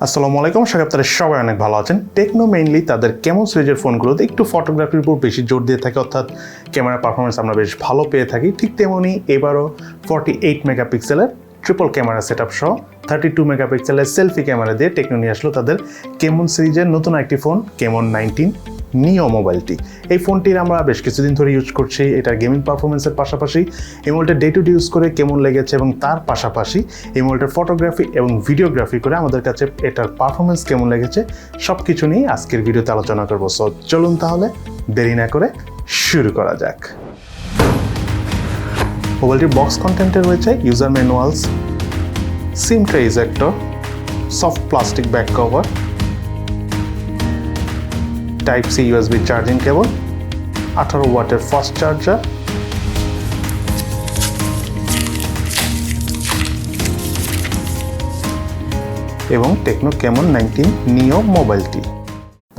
আসসালামু আলাইকুম, আশা করি আপনারা সবাই অনেক ভালো আছেন। টেকনো মেইনলি তাদের কেমন সিরিজের ফোনগুলোতে একটু ফটোগ্রাফির উপর বেশি জোর দিয়ে থাকে, অর্থাৎ ক্যামেরা পারফরমেন্স আমরা বেশ ভালো পেয়ে থাকি। ঠিক তেমনই এবারও 48 মেগাপিক্সেলের ট্রিপল ক্যামেরা সেট আপ সহ 32 মেগাপিক্সেলের সেলফি ক্যামেরা দিয়ে টেকনো নিয়ে আসলো তাদের কেমন সিরিজের নতুন একটি ফোন, কেমন 19 নিও মোবাইলটি। এই ফোনটির আমরা বেশ কিছুদিন ধরে ইউজ করছি। এটার গেমিং পারফরমেন্সের পাশাপাশি এই মোবাইলটা ডে টু ডে ইউজ করে কেমন লেগেছে এবং তার পাশাপাশি এই মোবাইলটার ফটোগ্রাফি এবং ভিডিওগ্রাফি করে আমাদের কাছে এটার পারফরমেন্স কেমন লেগেছে সব কিছু নিয়ে আজকের ভিডিওতে আলোচনা করবো। সো চলুন তাহলে দেরি না করে শুরু করা যাক। মোবাইলটির বক্স কন্টেন্টে রয়েছে user manuals, SIM tray ejector, soft plastic back cover, type C USB charging cable, 18 ওয়াটের ফাস্ট চার্জার, এবং টেকনো ক্যামন 19 নিও মোবাইলটি।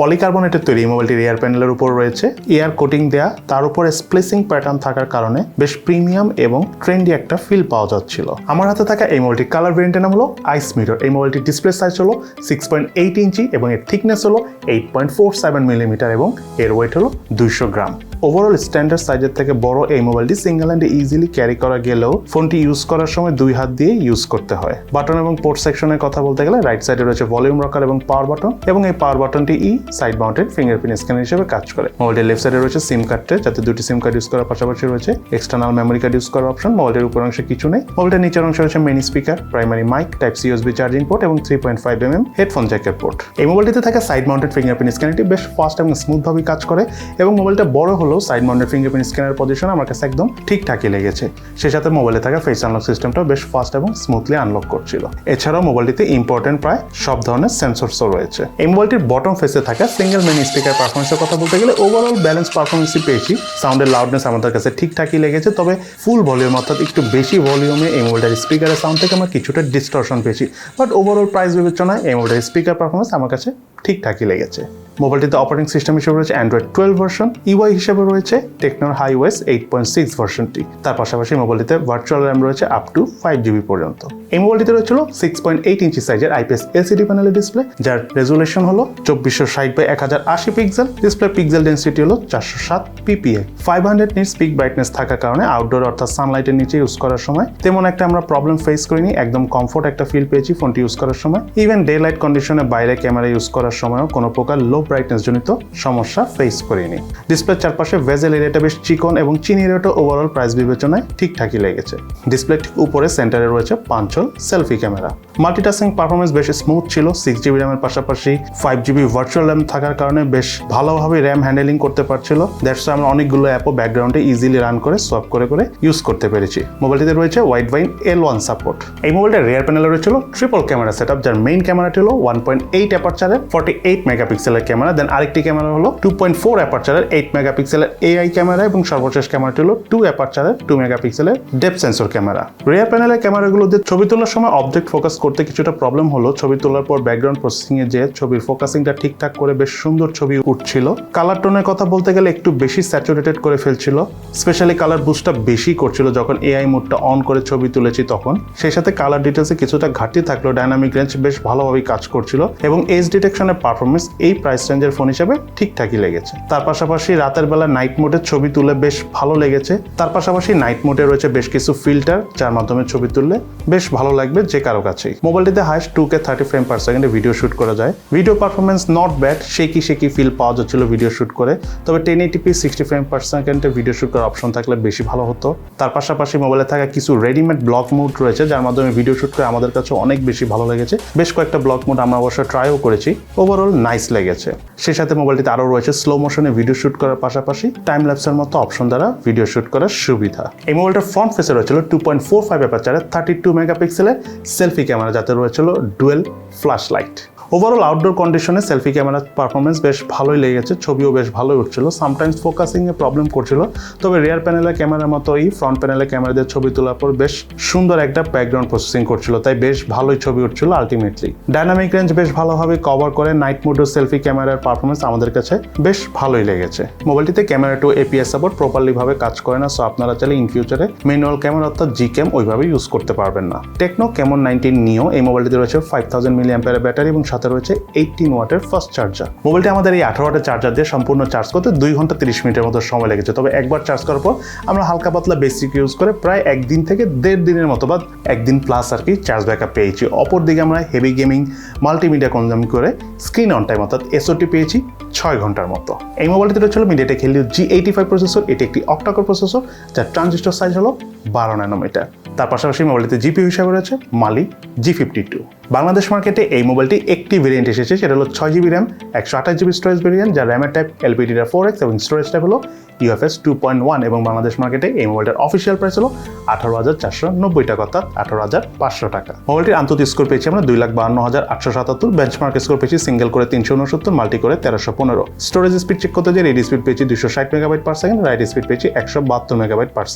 পলিকার্বনেটের তৈরি মোবাইলটির এয়ার প্যানেলের উপর রয়েছে এয়ার কোটিং দেয়া, তার উপরে স্প্লেসিং প্যাটার্ন থাকার কারণে বেশ প্রিমিয়াম এবং ট্রেন্ডি একটা ফিল পাওয়া যাচ্ছিল। আমার হাতে থাকা এই মোবাইলটির কালার ভেরিয়েন্টের নাম হলো আইস মিরর। এই মোবাইলটির ডিসপ্লে সাইজ হলো 6.8 ইঞ্চি এবং এর থিকনেস হলো 8.47 মিলিমিটার এবং এর ওয়েট হলো 200 গ্রাম। ওভারঅল স্ট্যান্ডার্ড সাইজের থেকে বড় এই মোবাইলটি সিঙ্গেল হ্যান্ডে ইজিলি ক্যারি করা গেলেও ফোনটি ইউজ করার সময় দুই হাত দিয়ে ইউজ করতে হয়। বাটন এবং পোর্ট সেকশনের কথা বলতে গেলে রাইট সাইডে রয়েছে ভলিউম রকার এবং পাওয়ার বাটন, এবং এই পাওয়ার বাটনটি সাইড মাউন্টেড ফিঙ্গারপ্রিন্ট স্ক্যানার হিসেবে কাজ করে। মোবাইলটির লেফট সাইডে রয়েছে সিম কার্ড ট্রে, যাতে দুটি সিম কার্ড ইউজ করার পাশাপাশি রয়েছে এক্সটার্নাল মেমোরি কার্ড ইউজ করার অপশন। মোবাইলের উপর অংশে কিছু নেই। মোবাইলটির নিচের অংশে রয়েছে main speaker, primary mic, type C USB charging port এবং 3.5mm হেডফোন জ্যাকের পোর্ট। এই মোবাইলটিতে থাকা সাইড মাউন্টেড ফিঙ্গারপ্রিন্ট স্ক্যানারটি বেশ ফাস্ট এবং স্মুথ ভাবে কাজ করে, এবং মোবাইলটা বড় হলেও side mounted fingerprint scanner position আমার কাছে একদম ঠিকঠাকই লেগেছে। সেই সাথে মোবাইলে থাকা ফেস আনলক সিস্টেমটাও বেশ ফাস্ট এবং স্মুথলি আনলক করছিল। এছাড়াও মোবাইলটিতে ইম্পর্টেন্ট প্রায় সব ধরনের সেন্সরসও রয়েছে। এই মোবাইলটির বটম ফেসে থাকা সিঙ্গেল মেইন স্পিকার পারফরমেন্সের কথা বলতে গেলে ওভারঅল ব্যালেন্স পারফরমেন্সই পেয়েছি। সাউন্ডের লাউডনেস আমাদের কাছে ঠিকঠাকই লেগেছে, তবে ফুল ভলিউম অর্থাৎ একটু বেশি ভলিউমে এই মোবাইলটার স্পিকারের সাউন্ড থেকে আমরা কিছুটা ডিস্টরশন পেয়েছি। বাট ওভারঅল প্রাইস বিবেচনায় এই মোবাইলটার স্পিকার পারফরমেন্স আমার কাছে ঠিকঠাকই লেগেছে। মোবাইলটিতে অপারেটিং সিস্টেম হিসেবে রয়েছে অ্যান্ড্রয়েড 12 ভার্সন, ইউআই হিসেবে রয়েছে টেকনোর হাইওয়েস 8.6 ভার্সনটি। তার পাশাপাশি মোবাইলটিতে ভার্চুয়াল র্যাম রয়েছে আপ টু 5GB পর্যন্ত। এই মোবাইলটিতে রয়েছিল 6.8 ইঞ্চি সাইজের IPS LCD প্যানেলের ডিসপ্লে, যার রেজুলেশন হলো 2460x1080 pixel. Display pixel density হলো 407 PPA। 500 নিটস পিক ব্রাইটনেস থাকার কারণে আউটডোর অর্থাৎ সানলাইটের নিচে ইউজ করার সময় তেমন একটা আমরা প্রবলেম ফেস করিনি। একদম কমফোর্ট একটা ফিল পেয়েছি ফোনটি ইউজ করার সময়। ইভেন ডে লাইট কন্ডিশনে বাইরে ক্যামেরা ইউজ করার সময়ও কোনো প্রকার লো ব্রাইটনেস জনিত সমস্যা ফেস করিনি। ডিসপ্লের চারপাশে ভেজেল এরিয়াটা বেশ চিকন এবং চিন এরিয়াটা ওভারঅল প্রাইস বিবেচনায় ঠিকঠাকই লেগেছে। ডিসপ্লে ঠিক উপরে সেন্টারে রয়েছে পাঞ্চল সেলফি ক্যামেরা। মাল্টিটাস্কিং পারফরমেন্স বেশ স্মুথ ছিল। 6GB র্যামের পাশাপাশি 5GB ভার্চুয়াল র্যাম থাকার কারণে বেশ ভালোভাবে র্যাম হ্যান্ডেলিং করতে পারছিল। দ্যাটস আমরা অনেকগুলো অ্যাপও ব্যাকগ্রাউন্ডে ইজিলি রান করে সোয়াপ করে ইউজ করতে পেরেছি। মোবাইলটিতে রয়েছে ওয়াইড বাইন L1 সাপোর্ট। এই মোবাইলটার রিয়ার প্যানেলে রয়েছিল ট্রিপল ক্যামেরা সেটআপ, যার মেইন ক্যামেরাটি হলো 1.8 অ্যাপারচারের 48 মেগাপিক্সেলের ক্যামেরা। দেন আরেকটি ক্যামেরা হলো 2.4 অ্যাপারচারের 8 মেগাপিক্সেলের AI ক্যামেরা, এবং সর্বশেষ ক্যামেরাটি হলো 2 অ্যাপারচারের 2 মেগাপিক্সেলের ডেপথ সেন্সর ক্যামেরা। রিয়ার প্যানেলের ক্যামেরাগুলোতে ছবি তোলার সময় অবজেক্ট ফোকাস করতে কিছুটা প্রবলেম হলো। ছবি তোলার পর ব্যাকগ্রাউন্ড প্রসেসিং এ যে ছবির ফোকাসিংটা ঠিকঠাক করে বেশ সুন্দর ছবি উঠছিল। কালার টোনের কথা বলতে গেলে একটু বেশি স্যাচুরেটেড করে ফেলছিল, স্পেশালি কালার বুস্টটা বেশি করছিল যখন AI মোডটা অন করে ছবি তুলেছি তখন। সেই সাথে কালার ডিটেলসে কিছুটা ঘাটতি থাকলেও ডাইনামিক রেঞ্জ বেশ ভালোভাবে কাজ করছিল, এবং এজ ডিটেকশনের পারফরমেন্স এই প্রাইস রেঞ্জের ফোন হিসেবে ঠিকঠাকই লেগেছে। তার পাশাপাশি রাতের বেলা নাইট মোডে ছবি তুলে বেশ ভালো লেগেছে। তার পাশাপাশি নাইট মোডে রয়েছে বেশ কিছু ফিল্টার, যার মাধ্যমে ছবি তুললে বেশ ভালো লাগবে যে কারো কাছেই। মোবাইলটিতে হাইস্ট 2K 30 ফ্রেম পার সেকেন্ডে ভিডিও শুট করা যায়। Video performance not bad, shaky feel পাওয়া যাচ্ছিল ভিডিও শুট করে, তবে 1080p 60 ফ্রেম পার সেকেন্ডে ভিডিও শুট করার অপশন থাকলে বেশি ভালো হতো। তার পাশাপাশি মোবাইলে থাকা কিছু রেডিমেড ব্লক মোড রয়েছে, যার মাধ্যমে ভিডিও শুট করে আমাদের কাছে অনেক বেশি ভালো লেগেছে। বেশ কয়েকটা ব্লক মোড আমরা অবশ্য ট্রাইও করেছি, ওভারঅল নাইস লেগেছে। সেই সাথে মোবাইলটিতে আরও রয়েছে স্লো মোশনে ভিডিও শুট করার পাশাপাশি টাইম ল্যাপসের মতো অপশন দ্বারা ভিডিও শুট করার সুবিধা। এই মোবাইলটার ফ্রন্ট ফেসে রয়েছিল 2.45 অ্যাপারচারের 32 মেগাপিক্সেলের সেলফি ক্যামেরা, যাতে রয়েছিল dual flash light. Overall outdoor কন্ডিশনে সেলফি ক্যামেরার পারফরমেন্স বেশ ভালোই লেগেছে, ছবিও বেশ ভালোই উঠছিল। সামটাইমস ফোকাসিংয়ে প্রবলেম করছিল, তবে রিয়ার প্যানেলের ক্যামেরার মতোই ফ্রন্ট প্যানেলের ক্যামেরা দিয়ে ছবি তোলার পর বেশ সুন্দর একটা ব্যাকগ্রাউন্ড প্রসেসিং করছিল, তাই বেশ ভালোই ছবি উঠছিল আলটিমেটলি। ডাইনামিক রেঞ্জ বেশ ভালোভাবে কভার করে নাইট মোডের সেলফি ক্যামেরার পারফরমেন্স আমাদের কাছে বেশ ভালোই লেগেছে। মোবাইলটিতে camera two APIs support properly ভাবে কাজ করে না, সো আপনারা চাইলে ইন ফিউচারে ম্যানুয়াল ক্যামেরা অর্থাৎ জি ক্যাম ওইভাবে ইউজ করতে পারবেন না। টেকনো ক্যামন 19 নিও এই মোবাইলটিতে রয়েছে 5000 mAh ব্যাটারি এবং সাথে রয়েছে 18 ওয়াটের ফাস্ট চার্জার। মোবাইলটি আমাদের এই 18 ওয়াটের চার্জার দিয়ে সম্পূর্ণ চার্জ করতে 2 ঘন্টা 30 মিনিটের মতো সময় লেগেছে, তবে একবার চার্জ করার পর আমরা হালকা পাতলা বেসিক ইউজ করে প্রায় একদিন থেকে 1.5 দিনের মতো বা একদিন প্লাস আর কি চার্জ ব্যাকআপ পেয়েছি। অপরদিকে আমরা হেভি গেমিং মাল্টিমিডিয়া কনজিউম করে স্ক্রিন অন টাইম অর্থাৎ এসওটি পেয়েছি 6 ঘন্টার মতো। এই মোবাইলটিতে রয়েছিল মিডিয়াটেক হেলিও G85 প্রসেসর, এটি একটি অক্টাকোর প্রসেসর যার ট্রানজিস্টর সাইজ হলো 12 ন্যানোমিটার। তার পাশাপাশি মোবাইলটিতে জিপিইউ হিসাবে রয়েছে মালি G52। বাংলাদেশ মার্কেটে এই মোবাইলটি একটি ভেরিয়েন্ট এসেছে, সেটা হলো 6GB RAM 128GB storage variant, যার র্যামের টাইপ LPDDR4X এবং স্টোরেজ টাইপ হলো UFS 2.1 এবং বাংলাদেশ মার্কেটে এই মোবাইলটার অফিসিয়াল প্রাইস হলো 18,490 টাকা অর্থাৎ 18,500 টাকা। মোবাইলটির আন্তর্জাতিক স্কোর পেয়েছি আমরা 2,52,877, বেঞ্চমার্ক স্কোর পেয়েছি সিঙ্গেল করে 369, মাল্টি করে 1315। স্টোরেজ স্পিড চেক করতে যে রিড স্পিড পেয়েছি 260 MB/s, রাইট স্পিড পেয়েছি 172 MB/s।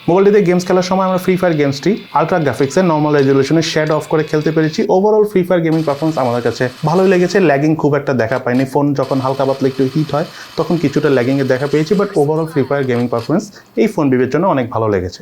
মোবাইলটিতে গেমস খেলার সময় আমরা ফ্রি ফায়ার গেমসটি আলট্রা গ্রাফিক্সের নর্মাল রেজলিউশনে শেড অফ করে খেলতে পেরেছি। Overall free fire gaming performance আমাদের কাছে ভালোই লেগেছে, ল্যাগিং খুব একটা দেখা পাইনি। ফোন যখন হালকা পাতলা একটু হিট হয় তখন কিছুটা ল্যাগিংয়ে দেখা পেয়েছি, but overall free fire gaming performance এই ফোন বিবের জন্য অনেক ভালো লেগেছে।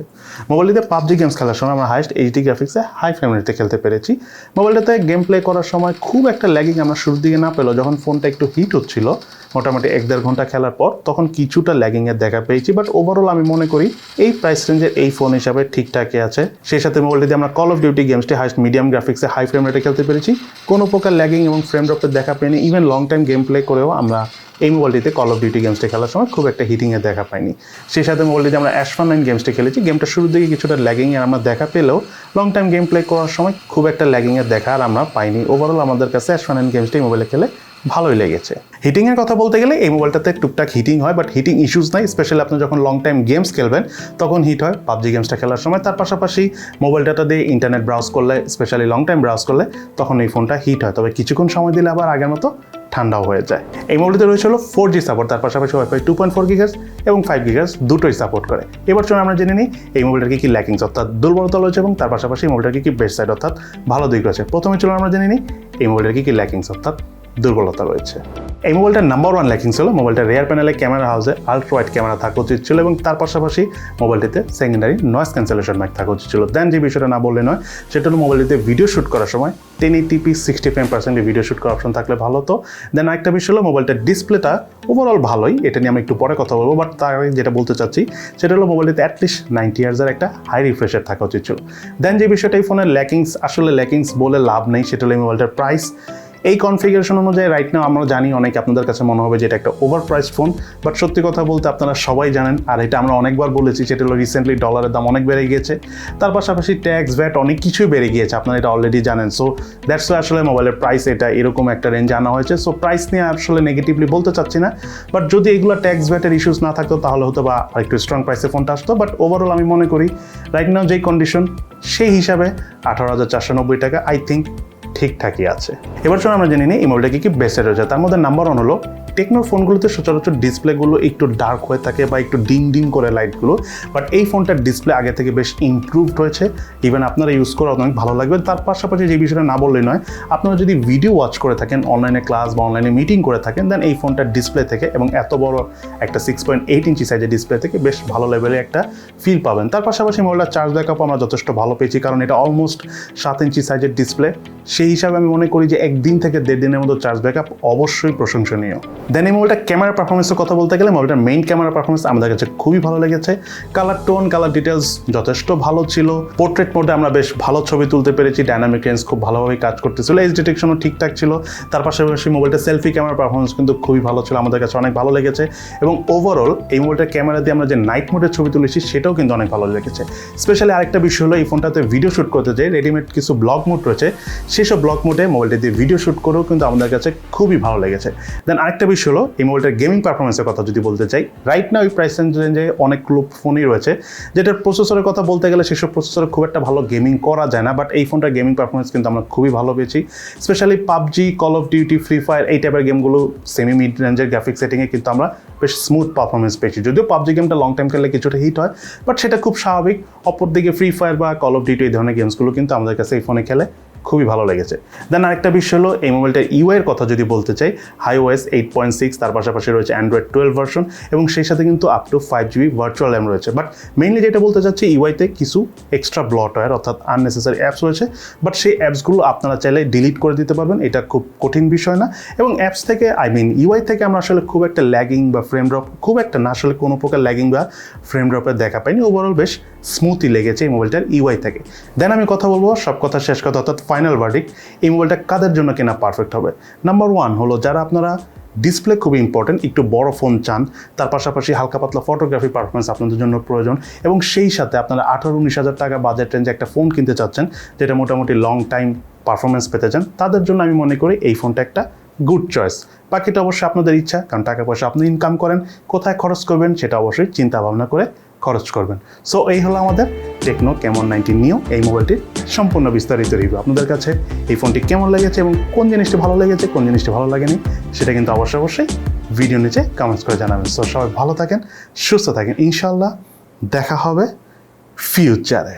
মোবাইলটিতে পাবজি গেমস খেলার সময় আমরা হাইস্ট এইচডি গ্রাফিক্সে হাই ফ্রেম রেটে খেলতে পেরেছি। মোবাইলটাতে গেম প্লে করার সময় খুব একটা ল্যাগিং আমরা শুরুর দিকে না পেলেও যখন ফোনটা একটু হিট হচ্ছিল মোটামুটি 1-1.5 ঘন্টা খেলার পর তখন কিছুটা ল্যাগিংয়ের দেখা পেয়েছি, বাট ওভারঅল আমি মনে করি এই প্রাইস রেঞ্জের এই ফোন হিসাবে ঠিকঠাকই আছে। সেই সাথে মোবাইলটিতে আমরা কল অফ ডিউটি গেমসটি হাইস্ট মিডিয়াম গ্রাফিক্সে হাই ফ্রেম রেটে খেলতে পেরেছি, কোনো প্রকার ল্যাগিং এবং ফ্রেম ড্রপের দেখা পাইনি। Even long time game play করেও আমরা এই মোবাইলটিতে কল অফ ডিউটি গেমসটি খেলার সময় খুব একটা হিটিংয়ে দেখা পাইনি। সেই সাথে মোবাইলটিতে আমরা H19 গেমসটি খেলেছি, গেমটা শুরুর দিকে কিছুটা ল্যাগিংয়ের আমরা দেখা পেলেও লং টাইম গেম প্লে করার সময় খুব একটা ল্যাগিংয়ের দেখা আর আমরা পাইনি। ওভারঅল আমাদের কাছে H19 গেমসটি মোবাইলে খেলে ভালোই লেগেছে। হিটিংয়ের কথা বলতে গেলে এই মোবাইলটাতে টুকটাক হিটিং হয়, বাট হিটিং ইস্যুস নাই। স্পেশালি আপনি যখন লং টাইম গেমস খেলবেন তখন হিট হয় পাবজি গেমসটা খেলার সময়। তার পাশাপাশি মোবাইলটাতে দিয়ে ইন্টারনেট ব্রাউজ করলে, স্পেশালি লং টাইম ব্রাউজ করলে তখন এই ফোনটা হিট হয়, তবে কিছুক্ষণ সময় দিলে আবার আগের মতো ঠান্ডাও হয়ে যায়। এই মোবাইলটিতে রয়েছিল 4G সাপোর্ট, তার পাশাপাশি Wi-Fi 2.4 GHz এবং 5 GHz দুটোই সাপোর্ট করে। এবার চলুন আমরা জেনে নিই এই মোবাইলটার কি ল্যাকিংস অর্থাৎ দুর্বলতা রয়েছে এবং তার পাশাপাশি মোবাইলটার কি বেস্ট সাইড অর্থাৎ ভালো দিক রয়েছে। প্রথমে চলুন আমরা জেনে নিই এই মোবাইলটার কি ল্যাকিংস অর্থাৎ দুর্বলতা রয়েছে। এই মোবাইলটার নাম্বার 1 ল্যাকিংস হলো মোবাইলটার রিয়ার প্যানেলে ক্যামেরা হাউসে আলট্রা ওয়াইড ক্যামেরা থাকা উচিত ছিল এবং তার পাশাপাশি মোবাইলটিতে সেকেন্ডারি নয়েজ ক্যান্সেলেশন মাইক থাকা উচিত ছিল। দেন যে বিষয়টা না বললে নয়, সেটা হলো মোবাইলটিতে ভিডিও শ্যুট করার সময় 1080p 60 frame/second ভিডিও শ্যুট করার অপশন থাকলে ভালো হতো। দেন আরেকটা বিষয় হলো মোবাইলটার ডিসপ্লেটা ওভারঅল ভালোই, এটা নিয়ে আমি একটু পরে কথা বলবো, বাট তার আগে যেটা বলতে চাচ্ছি সেটা হলো মোবাইলটিতে অ্যাটলিস্ট 90 Hz একটা হাই রিফ্রেশার থাকা উচিত ছিল। দেন যে বিষয়টা এই ফোনের ল্যাকিংস, আসলে ল্যাকিংস বলে লাভ নেই, সেটা হলো এই মোবাইলটার প্রাইস। এই কনফিগারেশন অনুযায়ী রাইট নাও আমরা জানি অনেকে আপনাদের কাছে মনে হবে যে এটা একটা ওভার প্রাইস ফোন, বাট সত্যি কথা বলতে আপনারা সবাই জানেন, আর এটা আমরা অনেকবার বলেছি, সেটা হলো রিসেন্টলি ডলারের দাম অনেক বেড়ে গিয়েছে, তার পাশাপাশি ট্যাক্স ভ্যাট অনেক কিছুই বেড়ে গিয়েছে, আপনারা এটা অলরেডি জানেন। সো দ্যাটস ওয়াই আসলে মোবাইলের প্রাইস এটা এরকম একটা রেঞ্জে আনা হয়েছে। সো প্রাইস নিয়ে আসলে নেগেটিভলি বলতে চাচ্ছি না, বাট যদি এগুলো ট্যাক্স ভ্যাটের ইস্যুস না থাকতো তাহলে হয়তো বা একটু স্ট্রং প্রাইসে ফোনটা আসতো। বাট ওভারঅল আমি মনে করি রাইট নাও যেই কন্ডিশন সেই হিসাবে 18,490 টাকা আই থিঙ্ক ঠিকঠাকই আছে। এবার চলুন আমরা জেনে নিই এই মোবাইলটা কি বেস্ট রয়েছে। তার মধ্যে নাম্বার 1 হলো টেকনোর ফোনগুলোতে সচরাচর ডিসপ্লেগুলো একটু ডার্ক হয়ে থাকে বা একটু ডিম ডিম করে লাইটগুলো, বাট এই ফোনটার ডিসপ্লে আগে থেকে বেশ ইমপ্রুভড হয়েছে। ইভেন আপনারা ইউজ করে অনেক ভালো লাগবে। তার পাশাপাশি যে বিষয়টা না বললেই নয়, আপনারা যদি ভিডিও ওয়াচ করে থাকেন, অনলাইনে ক্লাস বা অনলাইনে মিটিং করে থাকেন, দেন এই ফোনটার ডিসপ্লে থেকে এবং এত বড় একটা 6.8 ইঞ্চি সাইজের ডিসপ্লে থেকে বেশ ভালো লেভেলে একটা ফিল পাবেন। তার পাশাপাশি মোবাইলটার চার্জ ব্যাকআপ আমরা যথেষ্ট ভালো পেয়েছি, কারণ এটা অলমোস্ট 7 ইঞ্চি সাইজের ডিসপ্লে। সেই হিসাবে আমি মনে করি যে 1 দিন থেকে 1.5 দিনের মতো চার্জ ব্যাকআপ অবশ্যই প্রশংসনীয়। দেন এই মোবাইলটা ক্যামেরা পারফরমেন্সের কথা বলতে গেলে মোবাইলটার মেইন ক্যামেরা পারফরমেন্স আমাদের কাছে খুবই ভালো লেগেছে। কালার টোন, কালার ডিটেলস যথেষ্ট ভালো ছিল। পোর্ট্রেট মোডে আমরা বেশ ভালো ছবি তুলতে পেরেছি, ডাইনামিক রেঞ্জ খুব ভালোভাবে কাজ করতেছিল, এজ ডিটেকশনও ঠিকঠাক ছিল। তার পাশাপাশি মোবাইলটা সেলফি ক্যামেরা পারফরমেন্স কিন্তু খুবই ভালো ছিল, আমাদের কাছে অনেক ভালো লেগেছে। এবং ওভারঅল এই মোবাইলটার ক্যামেরা দিয়ে আমরা যে নাইট মোডে ছবি তুলেছি সেটাও কিন্তু অনেক ভালো লেগেছে। স্পেশালি আরেকটা বিষয় হলো এই ফোনটাতে ভিডিও শ্যুট করতে যে রেডিমেড কিছু ব্লগ মোড রয়েছে, সেসব ব্লগ মোডে মোবাইলটা দিয়ে ভিডিও শ্যুট করেও কিন্তু আমাদের কাছে খুবই ভালো লেগেছে। দেন আরেকটা বিষয় হলো এই মোবাইলটার গেমিং পারফরমেন্সের কথা যদি বলতে চাই, রাইট না ওই প্রাইস রেঞ্জে অনেকগুলো ফোনই রয়েছে যেটার প্রসেসরের কথা বলতে গেলে সেসব প্রসেসরে খুব একটা ভালো গেমিং করা যায় না, বাট এই ফোনটার গেমিং পারফরমেন্স কিন্তু আমরা খুবই ভালো পেয়েছি। Specially PUBG, call of duty, free fire এই টাইপের গেমগুলো সেমি মিড রেঞ্জের গ্রাফিক সেটিংয়ে কিন্তু আমরা বেশ স্মুথ পারফরমেন্স পেয়েছি। যদিও পাবজি গেমটা লং টাইম খেললে কিছুটা হিট হয়, বাট সেটা খুব স্বাভাবিক। অপরদিকে ফ্রি ফায়ার বা কল অফ ডিউটি এই ধরনের গেমসগুলো কিন্তু আমাদের কাছে এই ফোনে খেলে খুবই ভালো লেগেছে। দেন আরেকটা বিষয় হলো এই মোবাইলটার ইউআইয়ের কথা যদি বলতে চাই, iOS 8.6, তার পাশাপাশি রয়েছে Android 12 ভার্সন এবং সেই সাথে কিন্তু up to 5GB virtual RAM রয়েছে। বাট মেইনলি যেটা বলতে চাচ্ছি, ইউআইতে কিছু এক্সট্রা ব্লটওয়্যার অর্থাৎ আননেসেসারি অ্যাপস রয়েছে, বাট সেই অ্যাপসগুলো আপনারা চাইলে ডিলিট করে দিতে পারবেন, এটা খুব কঠিন বিষয় না। এবং অ্যাপস থেকে ইউআই থেকে আমরা আসলে খুব একটা ল্যাগিং বা ফ্রেম ড্রপ খুব একটা না, আসলে কোনো প্রকার ল্যাগিং বা ফ্রেম ড্রপের দেখা পাইনি। ওভারঅল বেশ স্মুথই লেগেছে এই মোবাইলটার ইউআই থেকে। দেন আমি কথা বলবো সব কথা শেষ কথা অর্থাৎ ফাইনাল ভার্ডিক্ট, এই মোবাইলটা কাদের জন্য কেনা পারফেক্ট হবে। নাম্বার 1 হলো যারা আপনারা ডিসপ্লে খুবই ইম্পর্টেন্ট, একটু বড় ফোন চান, তার পাশাপাশি হালকা পাতলা ফটোগ্রাফি পারফরমেন্স আপনাদের জন্য প্রয়োজন, এবং সেই সাথে আপনারা 18-19 হাজার টাকা বাজেট রেঞ্জে একটা ফোন কিনতে চাচ্ছেন যেটা মোটামুটি লং টাইম পারফরমেন্স পেতে চান, তাদের জন্য আমি মনে করি এই ফোনটা একটা গুড চয়েস। বাকিটা অবশ্যই আপনাদের ইচ্ছা, কারণ টাকা পয়সা আপনি ইনকাম করেন, কোথায় খরচ করবেন সেটা অবশ্যই চিন্তা ভাবনা করে খরচ করবেন। সো এই হলো আমাদের টেকনো ক্যামন 19 নিও এই মোবাইলটির সম্পূর্ণ বিস্তারিত রিভিউ। আপনাদের কাছে এই ফোনটি কেমন লেগেছে এবং কোন জিনিসটি ভালো লেগেছে, কোন জিনিসটি ভালো লাগেনি, সেটা কিন্তু অবশ্যই ভিডিও নিচে কমেন্টস করে জানাবেন। সো সবাই ভালো থাকেন, সুস্থ থাকেন, ইনশাল্লাহ দেখা হবে ফিউচারে।